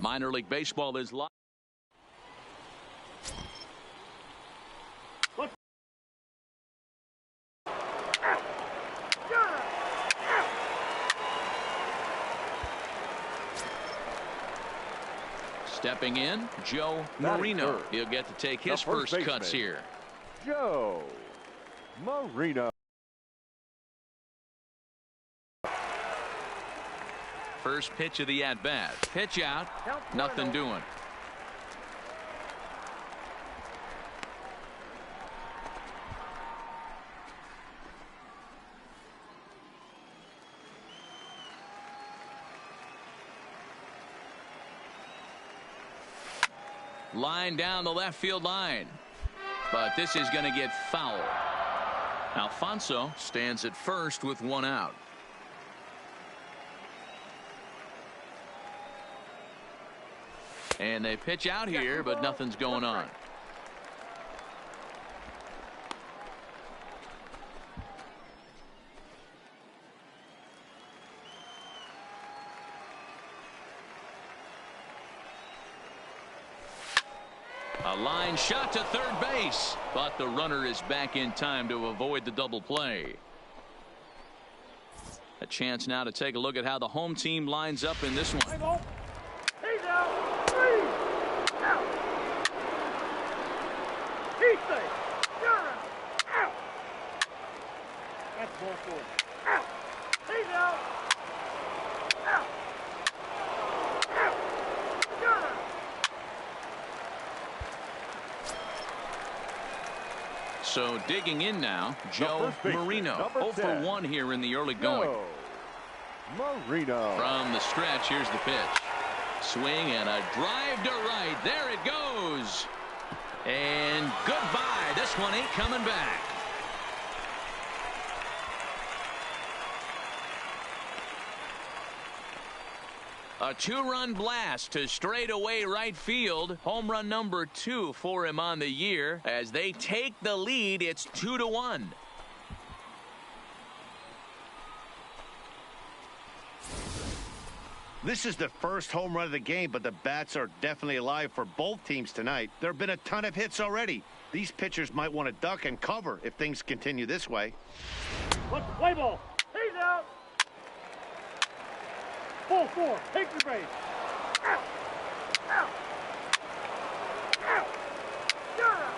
Minor League Baseball is live. Stepping in, Joe Marino. He'll get to take his first cuts here. Joe Marino. First pitch of the at-bat. Pitch out. Nothing doing. Line down the left field line. But this is going to get foul. Alfonso stands at first with one out. And they pitch out here, but nothing's going on. A line shot to third base, but the runner is back in time to avoid the double play. A chance now to take a look at how the home team lines up in this one. He's out. 3 out. He's safe. You're out. That's ball 4. Out. He's out. Out. Out. You're out. So digging in now, Joe Marino. 0 for 1 here in the early going. Marino. From the stretch, here's the pitch. Swing and a drive to right. There it goes. And goodbye. This one ain't coming back. A 2-run blast to straightaway right field. Home run number 2 for him on the year. As they take the lead, it's 2-1. This is the first home run of the game, but the bats are definitely alive for both teams tonight. There have been a ton of hits already. These pitchers might want to duck and cover if things continue this way. What's the play ball? He's out. Ball 4. Take the base. Out. Out. Out. You're out.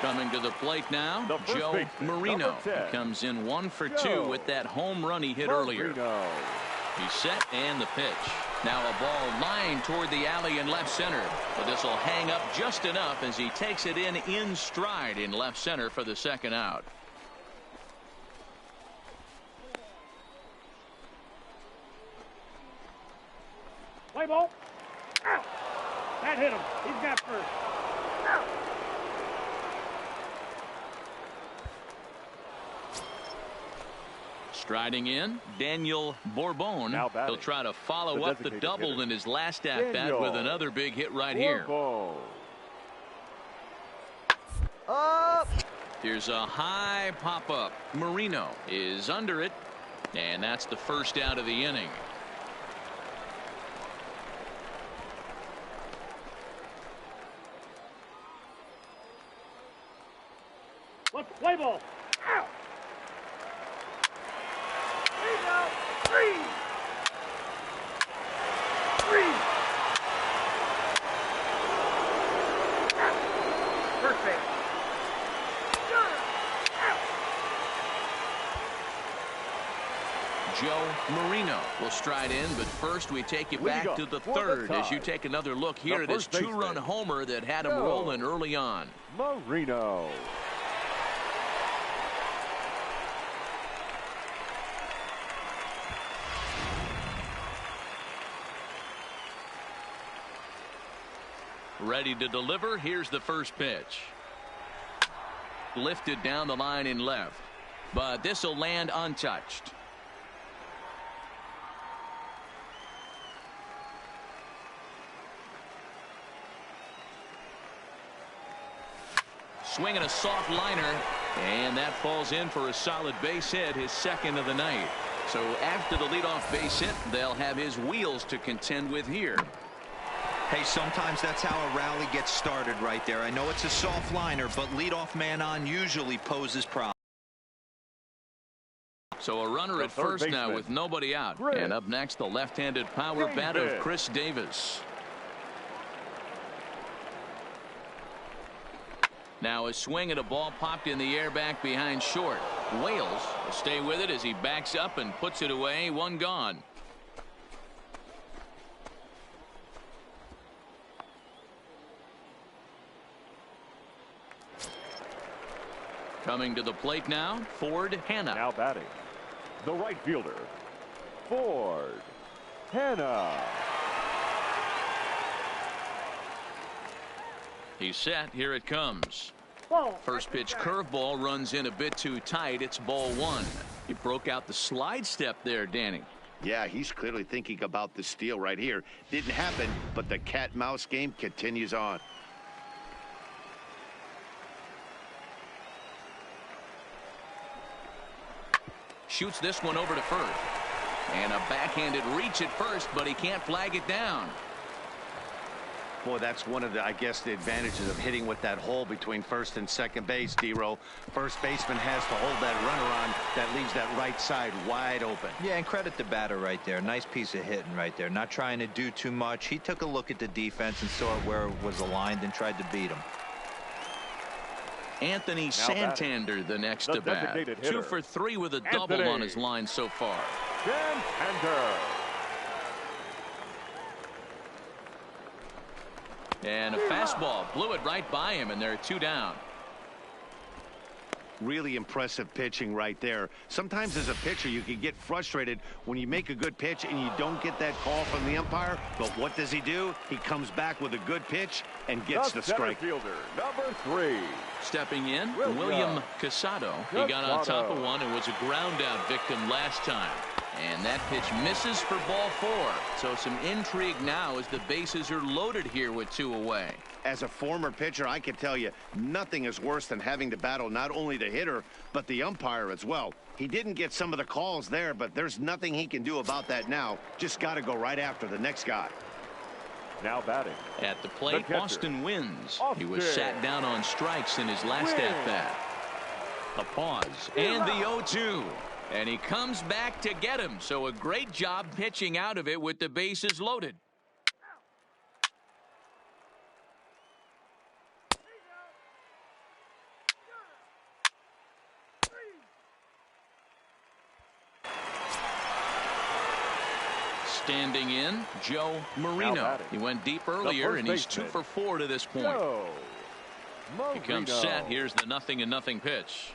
Coming to the plate now, Joe Marino. He comes in 1 for 2 with that home run he hit earlier. He's set and the pitch. Now a ball lined toward the alley in left center. But this will hang up just enough as he takes it in stride in left center for the second out. Play ball. Out. That hit him. He's got first. Out. Striding in, Daniel Bourbon. He'll try to follow up the double in his last at-bat with another big hit right here. Up. Here's a high pop-up. Marino is under it, and that's the first out of the inning. Let's play ball. Out. He's out. 3. 3. Out. First base. Joe Marino will stride in, but first we take you back to the third as you take another look here at his 2-run homer that had him rolling early on. Marino. Ready to deliver. Here's the first pitch. Lifted down the line in left, but this will land untouched. swinging a soft liner, and that falls in for a solid base hit, his second of the night. So after the leadoff base hit, they'll have his wheels to contend with here. Hey, sometimes that's how a rally gets started right there. I know it's a soft liner, but leadoff man on usually poses problems. So a runner at first now with nobody out. And up next, the left-handed power bat of Chris Davis. Now a swing at a ball popped in the air back behind short. Wales will stay with it as he backs up and puts it away. One gone. Coming to the plate now, Ford Hanna. Now batting, the right fielder, Ford Hanna. He's set. Here it comes. Ball. First pitch curveball runs in a bit too tight. It's ball one. He broke out the slide step there, Danny. Yeah, he's clearly thinking about the steal right here. Didn't happen, but the cat-mouse game continues on. Shoots this one over to first. And a backhanded reach at first, but he can't flag it down. Boy, that's one of the, I guess, the advantages of hitting with that hole between first and second base, D-Row. First baseman has to hold that runner on. That leaves that right side wide open. Yeah, and credit the batter right there. Nice piece of hitting right there. Not trying to do too much. He took a look at the defense and saw where it was aligned and tried to beat him. Anthony Santander, the next to bat. 2 for 3 with a double on his line so far. Santander. And a fastball blew it right by him, and they're 2 down. Really impressive pitching right there. Sometimes as a pitcher you can get frustrated when you make a good pitch and you don't get that call from the umpire. But what does he do? He comes back with a good pitch and gets the strike. Fielder, number 3. Stepping in, William Casado. He got on top of one and was a ground out victim last time. And that pitch misses for ball 4. So some intrigue now as the bases are loaded here with 2 away. As a former pitcher, I can tell you nothing is worse than having to battle not only the hitter but the umpire as well. He didn't get some of the calls there, but there's nothing he can do about that now. Just got to go right after the next guy. Now batting. At the plate, Austin wins. He was sat down on strikes in his last at-bat. The pause and the 0-2. And he comes back to get him. So a great job pitching out of it with the bases loaded. Standing in, Joe Marino. He went deep earlier, and he's 2 for 4 to this point. He comes set. Here's the 0-0 pitch.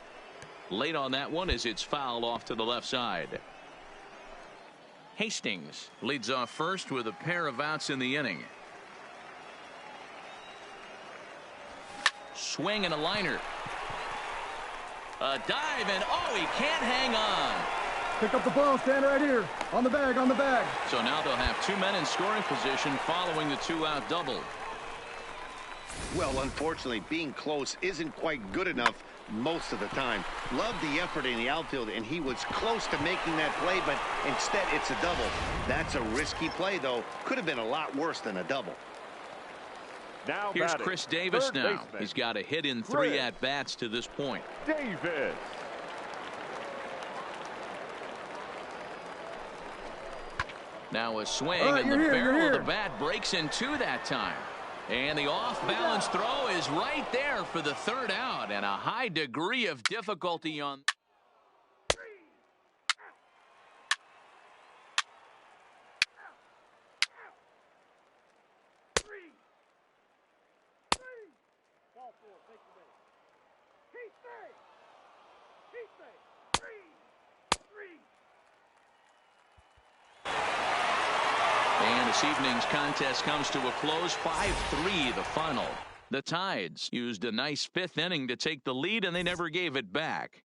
Late on that one as it's fouled off to the left side. Hastings leads off first with a pair of outs in the inning. Swing and a liner. A dive, and oh, he can't hang on. Pick up the ball, stand right here. On the bag, on the bag. So now they'll have 2 men in scoring position following the 2-out double. Well, unfortunately, being close isn't quite good enough most of the time. Loved the effort in the outfield, and he was close to making that play, but instead it's a double. That's a risky play, though. Could have been a lot worse than a double. Now here's batting, Chris Davis now. Baseman. He's got a hit in 3 at-bats to this point. Davis. Now a swing, and the barrel of the bat breaks in 2 that time. And the off-balance throw is right there for the 3rd out, and a high degree of difficulty on. And this evening's contest comes to a close, 5-3 the final. The Tides used a nice 5th inning to take the lead, and they never gave it back.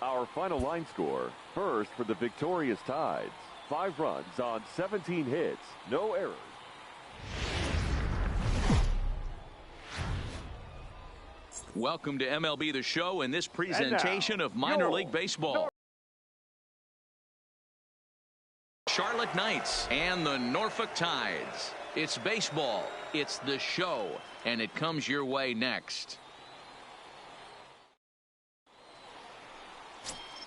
Our final line score. First for the victorious Tides. 5 runs on 17 hits. No errors. Welcome to MLB The Show and this presentation of minor league baseball. Charlotte Knights and the Norfolk Tides. It's baseball. It's the show. And it comes your way next.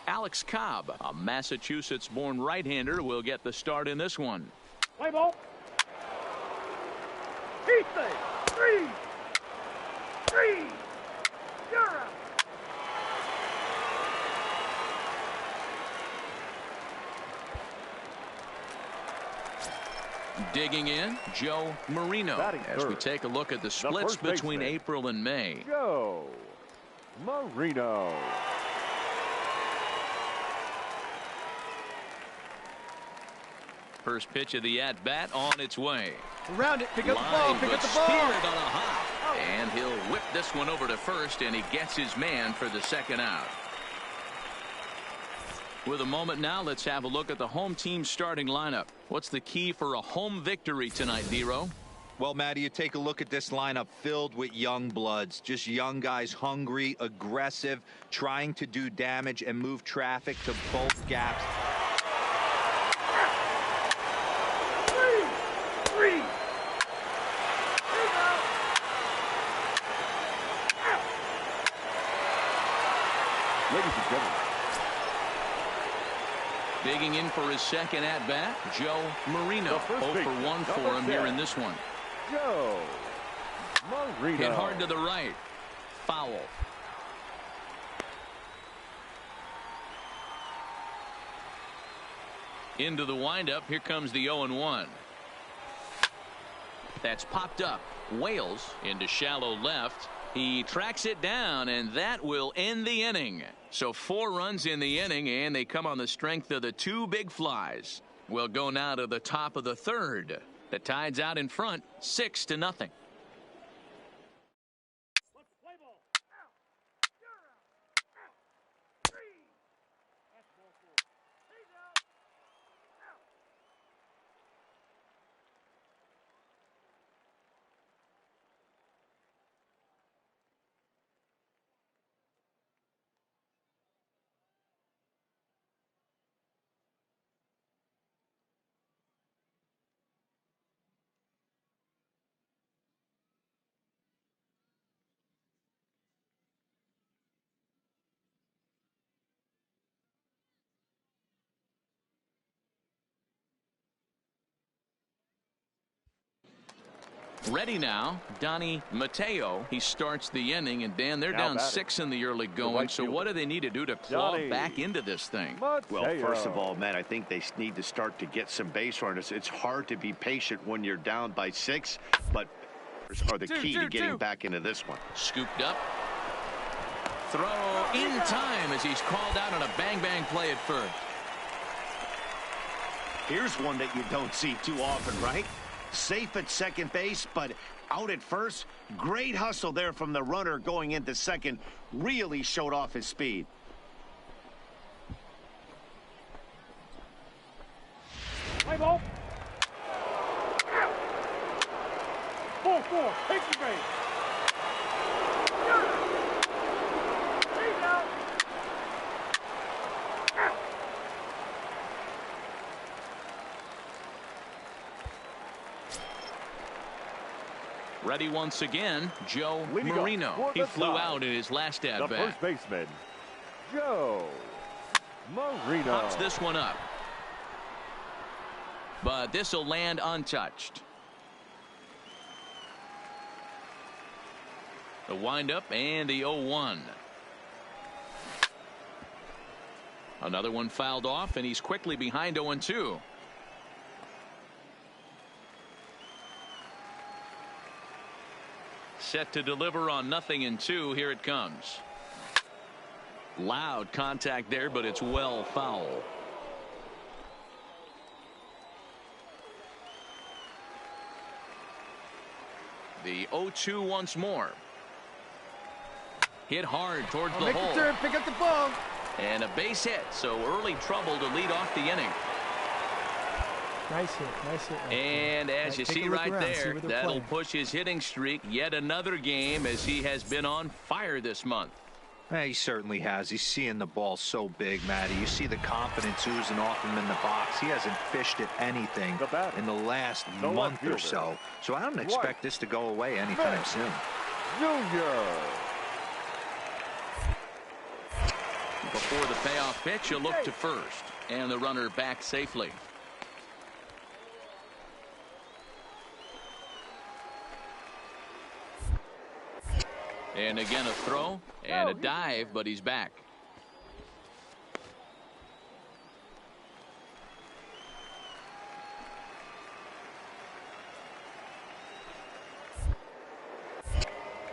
Alex Cobb, a Massachusetts-born right-hander, will get the start in this one. Play ball. Heat three. You're out. Digging in, Joe Marino. As we take a look at the splits between April and May. Joe Marino. First pitch of the at-bat on its way. Around it, pick up the ball, pick up the ball. Speared on a hop. And he'll whip this one over to first, and he gets his man for the second out. With a moment now, let's have a look at the home team starting lineup. What's the key for a home victory tonight, Dero? Well, Matty, you take a look at this lineup filled with young bloods, just young guys, hungry, aggressive, trying to do damage and move traffic to both gaps. Ladies and gentlemen. Digging in for his second at-bat, Joe Marino. 0 for 1 for him here in this one. Joe Marino. Hit hard to the right. Foul. Into the windup. Here comes the 0-1. That's popped up. Wales into shallow left. He tracks it down, and that will end the inning. So 4 runs in the inning, and they come on the strength of the 2 big flies. We'll go now to the top of the third. The Tides out in front, 6-0. Ready now, Donnie Mateo. He starts the inning, and Dan, they're down 6 in the early going. So what do they need to do to claw back into this thing? Well, first of all, Matt, I think they need to start to get some base runners. It's hard to be patient when you're down by 6, but are the key to getting back into this one. Scooped up. Throw in time as he's called out on a bang-bang play at first. Here's one that you don't see too often, right? Safe at second base, but out at first. Great hustle there from the runner going into second. Really showed off his speed. Play ball. 4-4. Take the base. He's out. Ready once again, Joe Marino. He flew out in his last at-bat. The first baseman, Joe Marino. Pops this one up. But this will land untouched. The windup and the 0-1. Another one fouled off, and he's quickly behind 0-2. Set to deliver on 0-2. Here it comes. Loud contact there, but it's well foul. The 0-2 once more. Hit hard towards the hole. Pick up the ball. And a base hit, so early trouble to lead off the inning. Nice hit, nice hit. And as you see right there, that'll push his hitting streak yet another game, as he has been on fire this month. He certainly has. He's seeing the ball so big, Matty. You see the confidence oozing off him in the box. He hasn't fished at anything in the last month or so. So I don't expect this to go away anytime soon. Junior. Before the payoff pitch, you look to first, and the runner back safely. And again a throw and a dive, but he's back.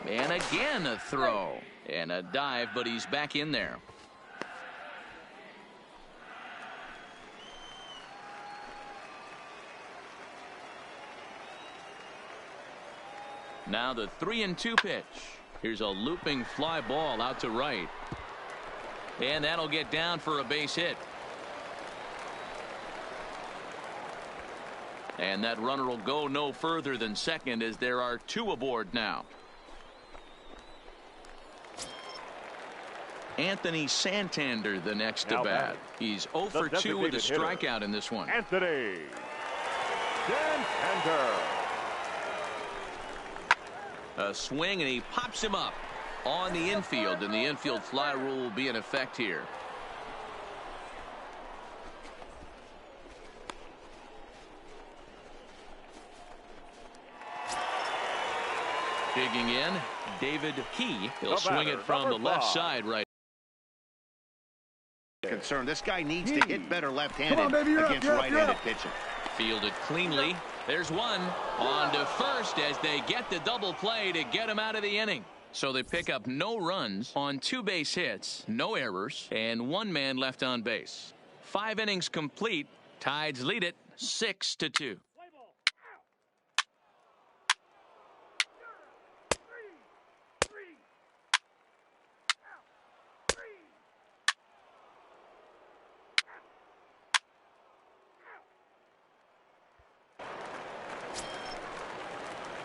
And again a throw and a dive, but he's back in there. Now the 3-2 pitch. Here's a looping fly ball out to right. And that'll get down for a base hit. And that runner will go no further than second, as there are two aboard now. Anthony Santander, the next to bat. He's 0 for 2 with a strikeout in this one. Anthony Santander. A swing, and he pops him up on the infield, and the infield fly rule will be in effect here. Digging in, David Key. He'll swing it from the left side right. Concern. This guy needs to hit better left-handed against right-handed pitching. Fielded cleanly. There's one on to first as they get the double play to get him out of the inning. So they pick up no runs on 2 base hits, no errors, and 1 man left on base. 5 innings complete. Tides lead it 6-2.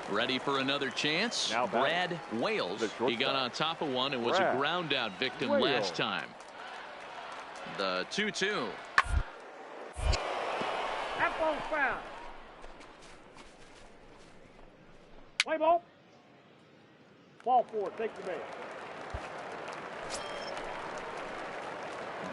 Ready for another chance. Now Brad Wales. He got on top of one and was a ground out victim last time. The 2-2. That ball's foul. Play ball. Ball 4. Take the base.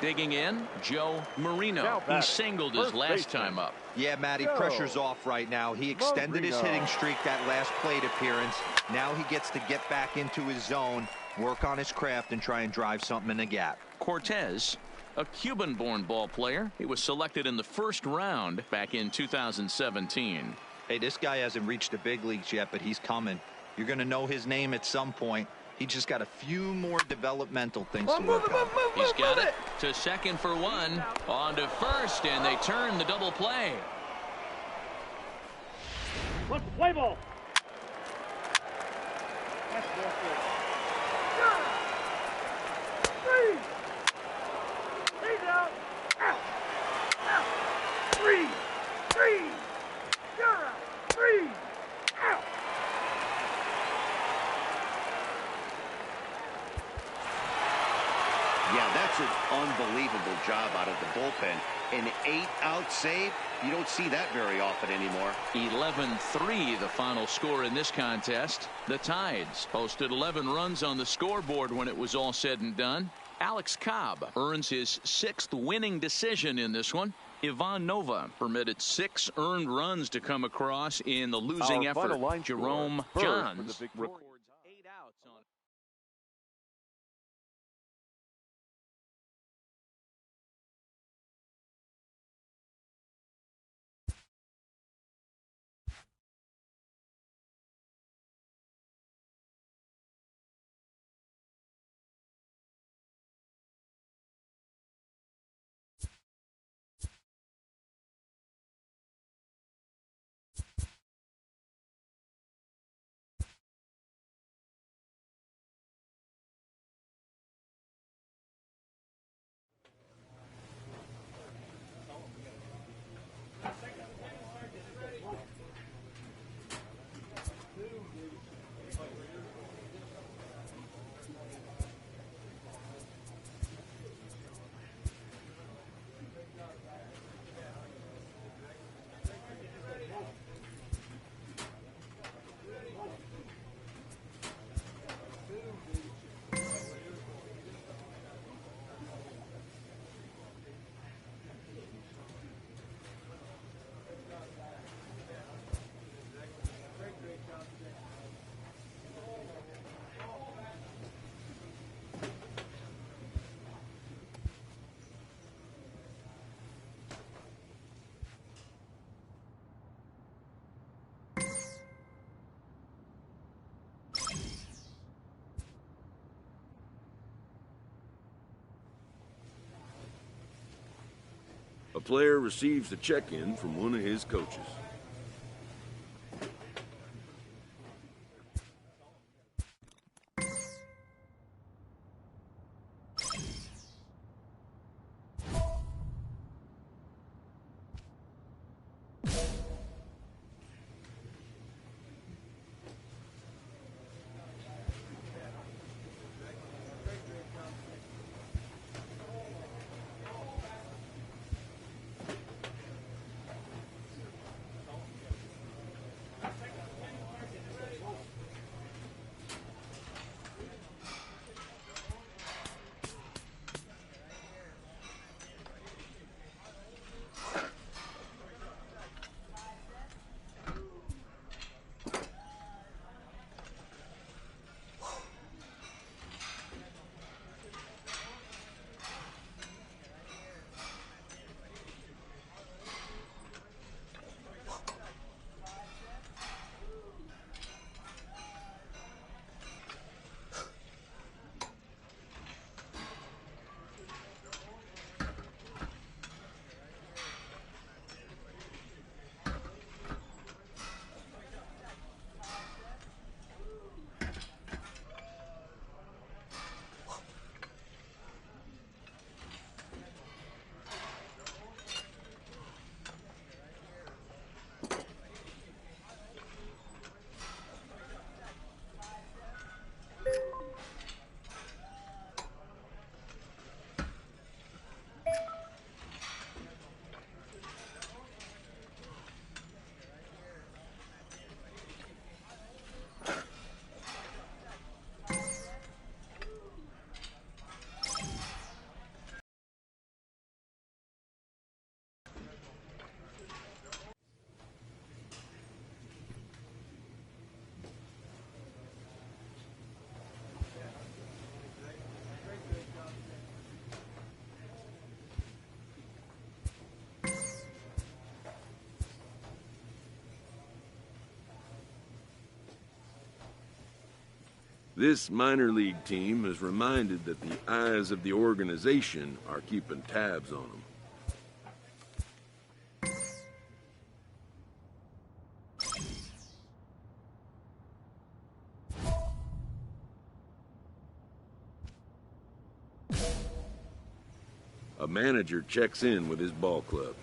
Digging in, Joe Marino. He singled his last time up. Yeah, Matty, pressure's off right now. He extended his hitting streak that last plate appearance. Now he gets to get back into his zone, work on his craft, and try and drive something in the gap. Cortez, a Cuban-born ball player. He was selected in the first round back in 2017. Hey, this guy hasn't reached the big leagues yet, but he's coming. You're going to know his name at some point. He just got a few more developmental things to work on. He's got it to second for 1. On to first, and they turn the double play. Let's play ball. That's ball 4. 3. He's out. Out. Out. 3. 3. You're out. 3. Out. Yeah, that's an unbelievable job out of the bullpen. An 8-out save, you don't see that very often anymore. 11-3 the final score in this contest. The Tides posted 11 runs on the scoreboard when it was all said and done. Alex Cobb earns his 6th winning decision in this one. Ivan Nova permitted 6 earned runs to come across in the losing effort. Jerome Johns recorded player receives a check-in from one of his coaches. This minor league team is reminded that the eyes of the organization are keeping tabs on them. A manager checks in with his ball club.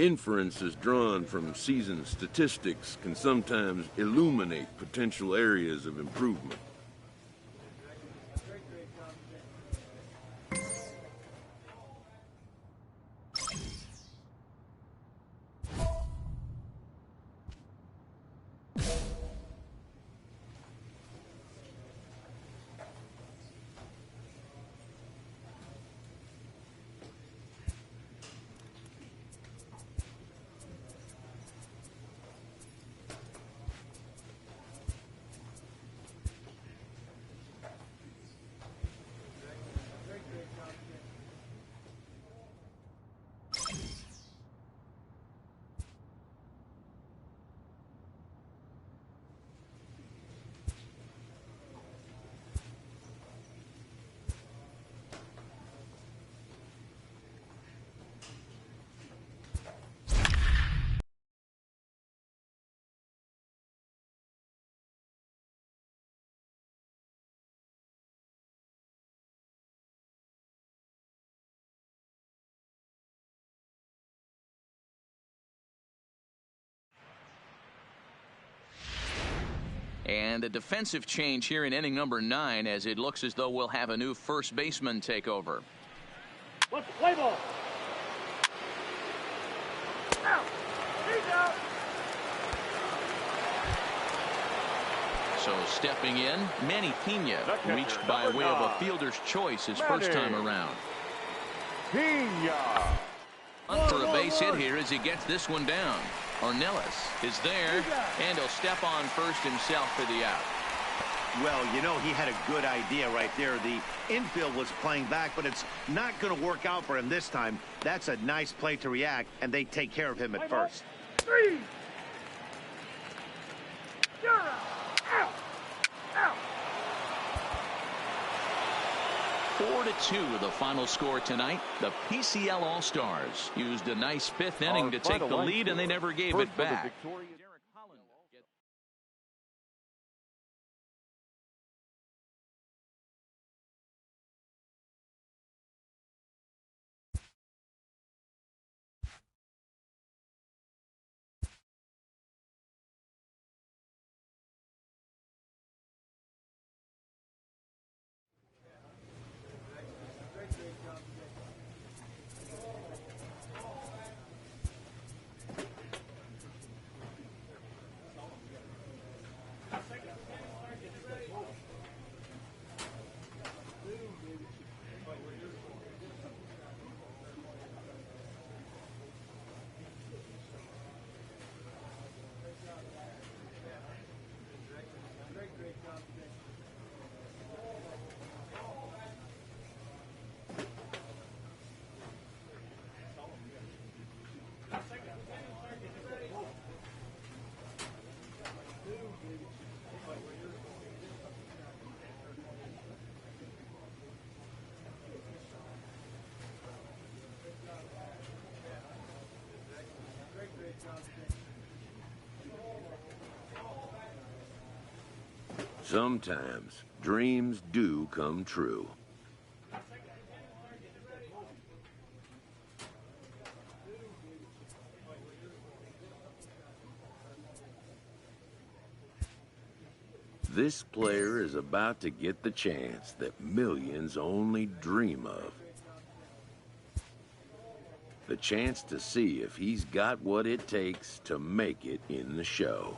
Inferences drawn from season statistics can sometimes illuminate potential areas of improvement. And a defensive change here in inning number 9, as it looks as though we'll have a new first baseman take over. What's the play ball? Out. He's out. So stepping in, Manny Pena reached by way of a fielder's choice his first time around. Pena. For a base hit here as he gets this one down. Ornelas is there, and he'll step on first himself for the out. Well, you know, he had a good idea right there. The infield was playing back, but it's not going to work out for him this time. That's a nice play to react, and they take care of him at first. 3. You're out. Out. Out. 4-2 the final score tonight. The PCL All-Stars used a nice 5th inning to take the lead, and they never gave it back. Sometimes dreams do come true. This player is about to get the chance that millions only dream of. The chance to see if he's got what it takes to make it in the show.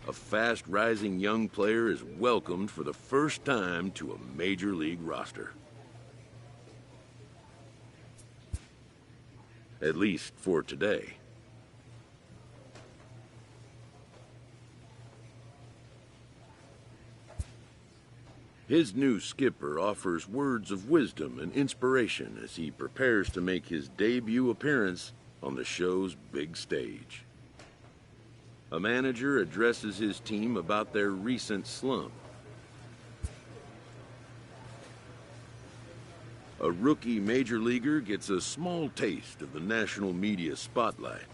A fast-rising young player is welcomed for the first time to a major league roster. At least for today. His new skipper offers words of wisdom and inspiration as he prepares to make his debut appearance on the show's big stage. A manager addresses his team about their recent slump. A rookie major leaguer gets a small taste of the national media spotlight.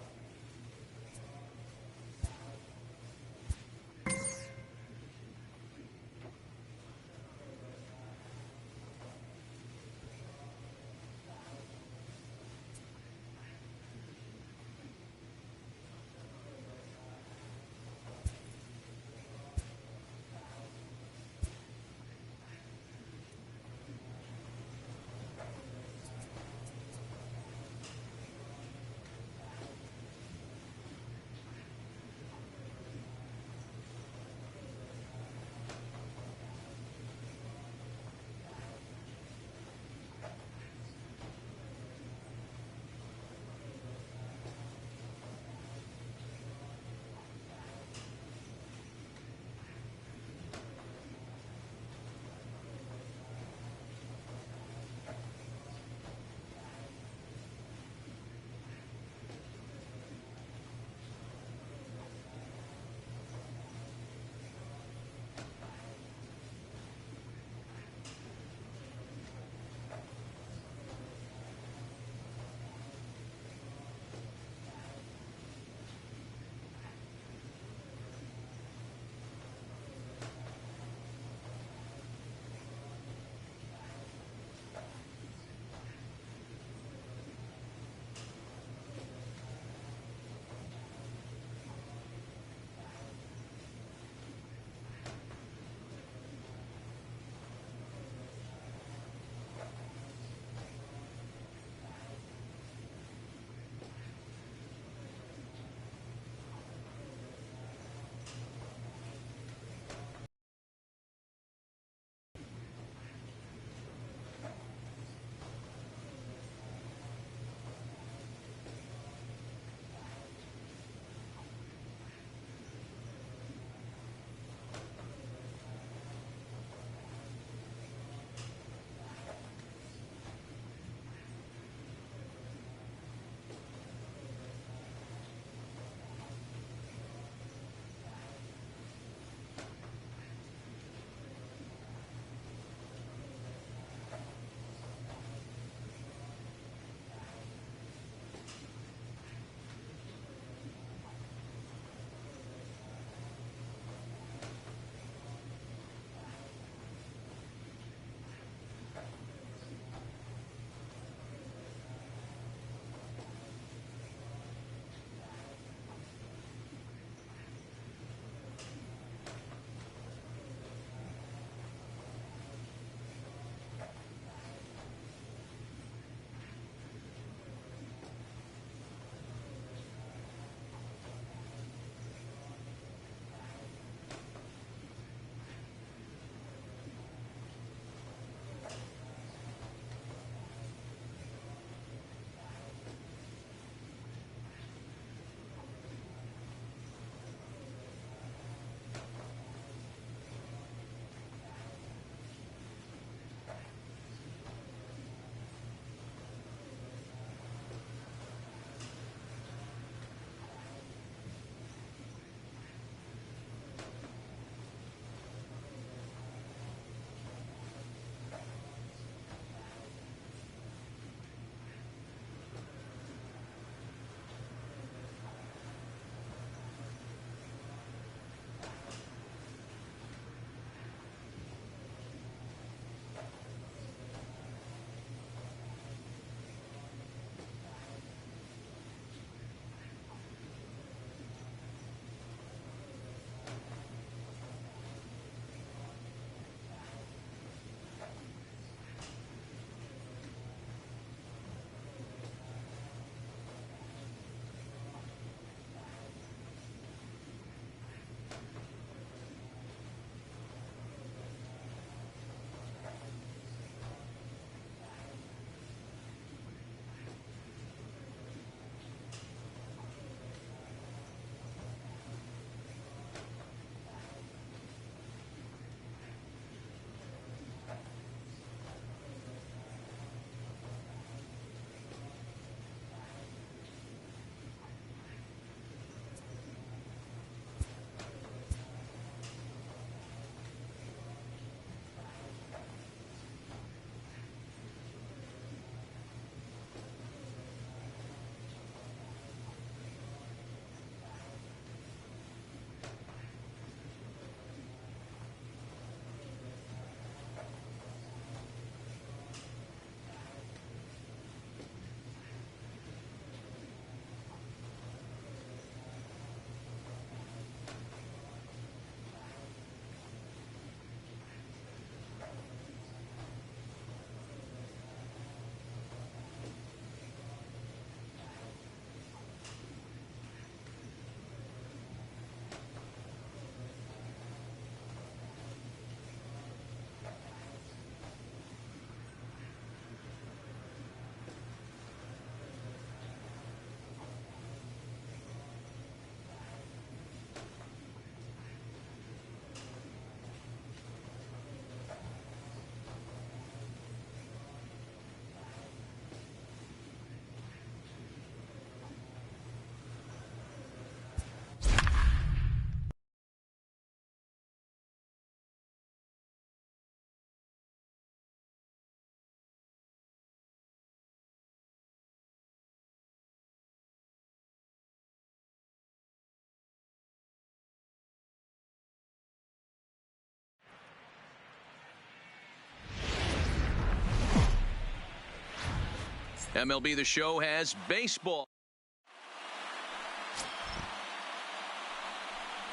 MLB The Show has baseball.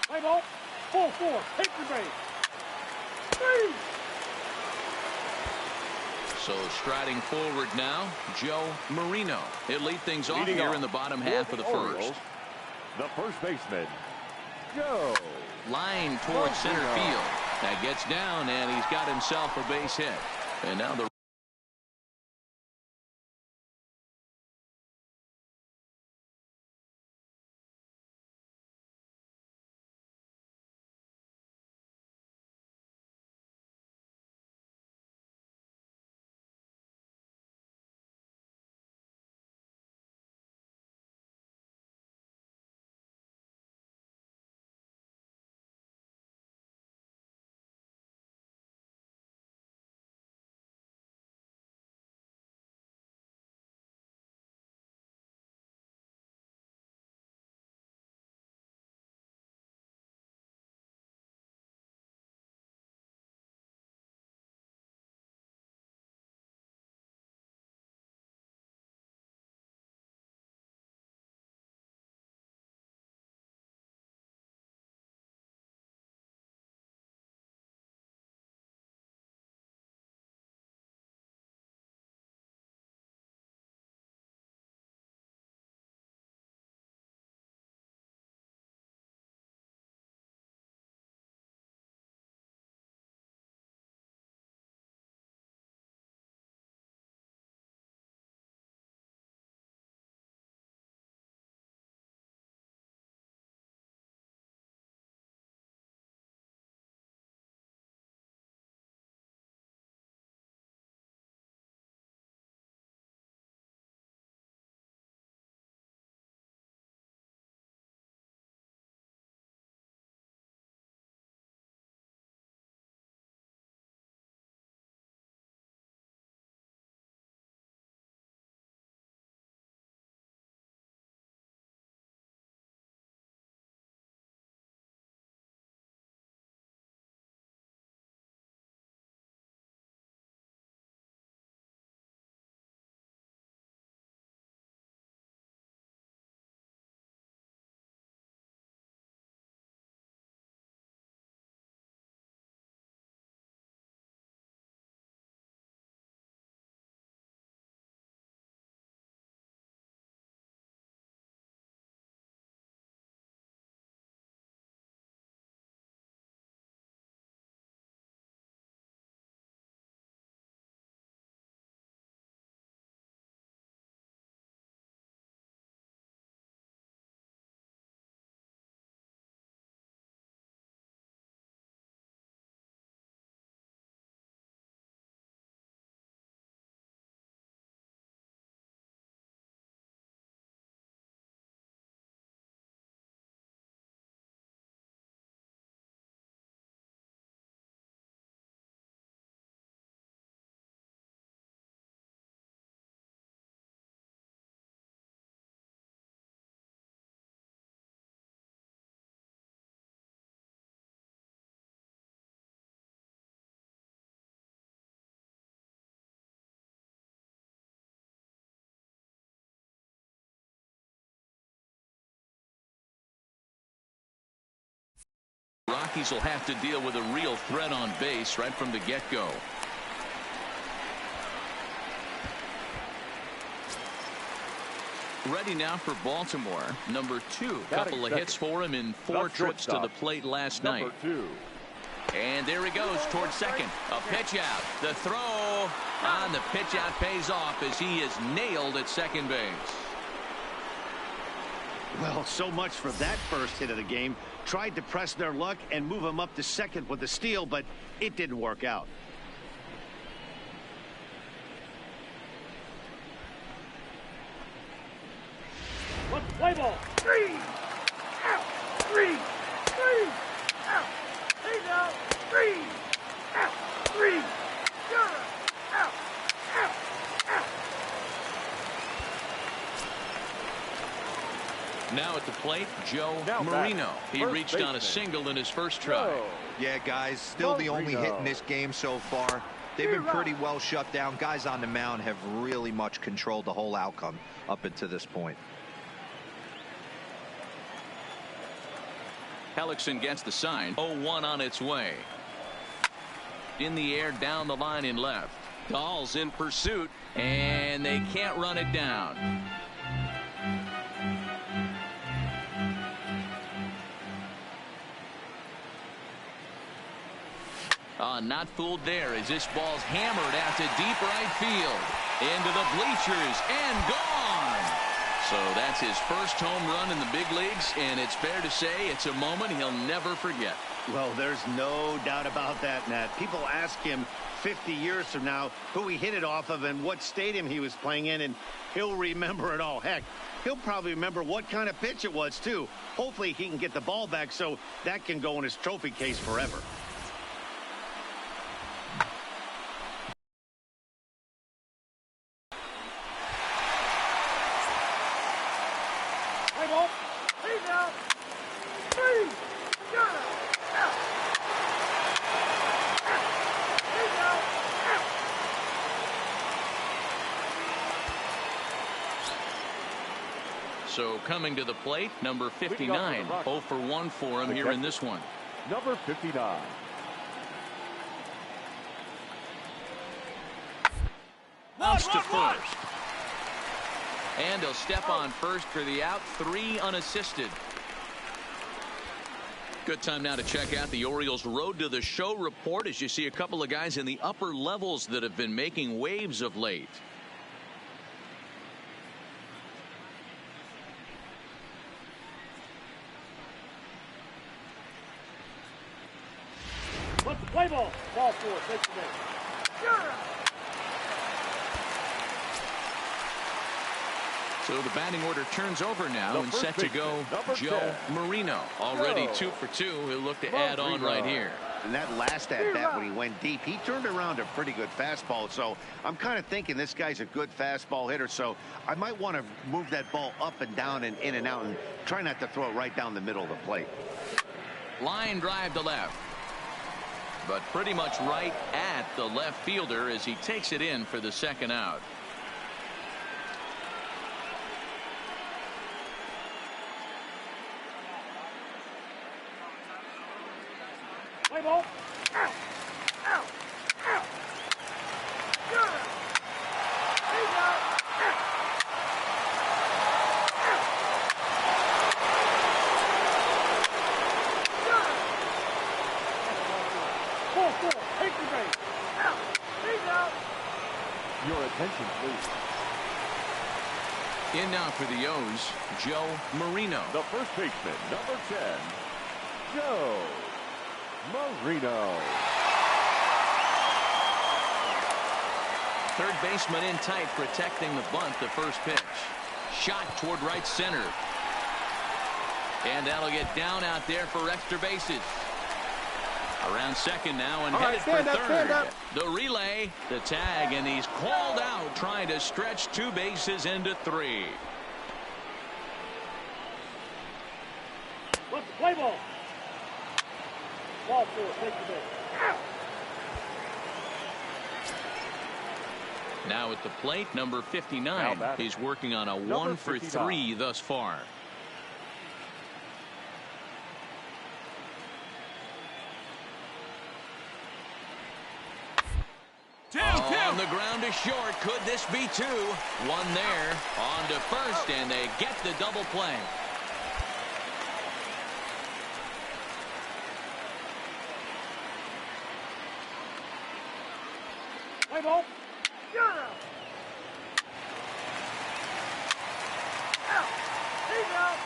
Play ball. Full four. Hit the base. 3. So striding forward now, Joe Marino. He'll lead things off here in the bottom half of the first. The first baseman, Joe. Line towards center field. That gets down, and he's got himself a base hit. And now the Rockies will have to deal with a real threat on base right from the get-go. Ready now for Baltimore. Number 2. Couple of hits for him in 4 trips to the plate last night. And there he goes towards second. A pitch out. The throw on the pitch out pays off as he is nailed at second base. Well, so much for that first hit of the game. Tried to press their luck and move him up to second with a steal, but it didn't work out. Let's play ball. 3. Out. 3. 3. Out. He's out. 3. Out. 3. You're out. Out. Out. Now at the plate, Joe Marino. He reached on a single in his first try. Yeah, guys, still the only hit in this game so far. they've been pretty well shut down. Guys on the mound have really much controlled the whole outcome up until this point. Hellickson gets the sign. 0-1 on its way. In the air, down the line in left. Dahl's in pursuit, and they can't run it down. Not fooled there as this ball's hammered out to deep right field. Into the bleachers and gone. So that's his first home run in the big leagues, and it's fair to say it's a moment he'll never forget. Well, there's no doubt about that, Nat. People ask him 50 years from now who he hit it off of and what stadium he was playing in, and he'll remember it all. Heck, he'll probably remember what kind of pitch it was, too. Hopefully he can get the ball back so that can go in his trophy case forever. So coming to the plate, number 59. 0 for 1 for him here in this one. Number 59. Bounce to first. And he'll step on first for the out. 3 unassisted. Good time now to check out the Orioles' Road to the Show report as you see a couple of guys in the upper levels that have been making waves of late. Let's play ball. Ball 4. Takes the base. So the batting order turns over now and set to go Joe Marino. Already 2 for 2. He'll look to add on right here. And that last at bat when he went deep, he turned around a pretty good fastball. So I'm kind of thinking this guy's a good fastball hitter. So I might want to move that ball up and down and in and out and try not to throw it right down the middle of the plate. Line drive to left. But pretty much right at the left fielder as he takes it in for the second out. Play ball. Out. Out. Out. Good. He's out. Out. Out. Good. 4-4. Take the base. Out. He's out. Your attention, please. In now for the O's, Joe Marino. The first baseman, number 10, Joe Marino. Third baseman in tight, protecting the bunt. The first pitch. Shot toward right center. And that'll get down out there for extra bases. Around second now and headed for third. The relay, the tag, and he's called out trying to stretch 2 bases into 3. Let's play ball. Ball 4. Take the base. Out. Now at the plate, number 59. He's working on a 1 for 3 thus far. On the ground is short. Could this be 2? 1 there. On to first, and they get the double play. Play ball. Out. Out. He's out.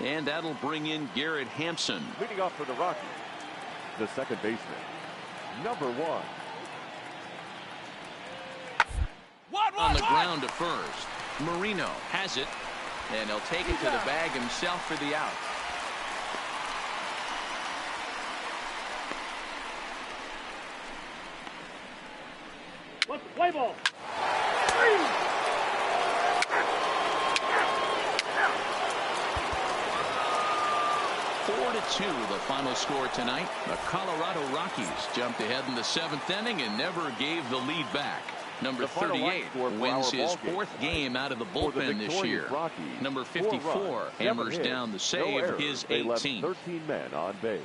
And that'll bring in Garrett Hampson. Leading off for the Rockies, the second baseman, number 1. On the ground to first. Marino has it, and he'll take it to the bag himself for the out. Let's play ball. 4-2 the final score tonight. The Colorado Rockies jumped ahead in the 7th inning and never gave the lead back. Number 38 wins his 4th game out of the bullpen this year. Number 54 hammers down the save, his 18th. 13 men on base.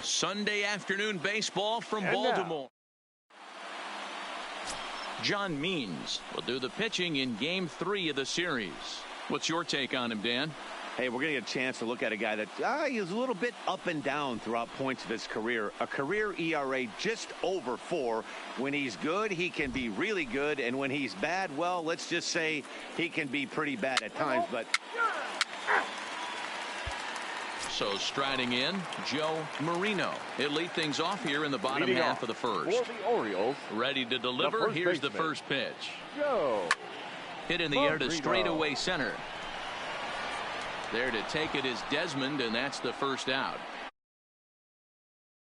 Sunday afternoon baseball from Baltimore. John Means will do the pitching in Game 3 of the series. What's your take on him, Dan? Hey, we're going to get a chance to look at a guy that is a little bit up and down throughout points of his career. A career ERA just over 4. When he's good, he can be really good. And when he's bad, well, let's just say he can be pretty bad at times. But so striding in, Joe Marino. He'll lead things off here in the bottom half of the first. For the Orioles, ready to deliver. Here's the first pitch. Joe Hit in the air to straightaway center. There to take it is Desmond, and that's the first out.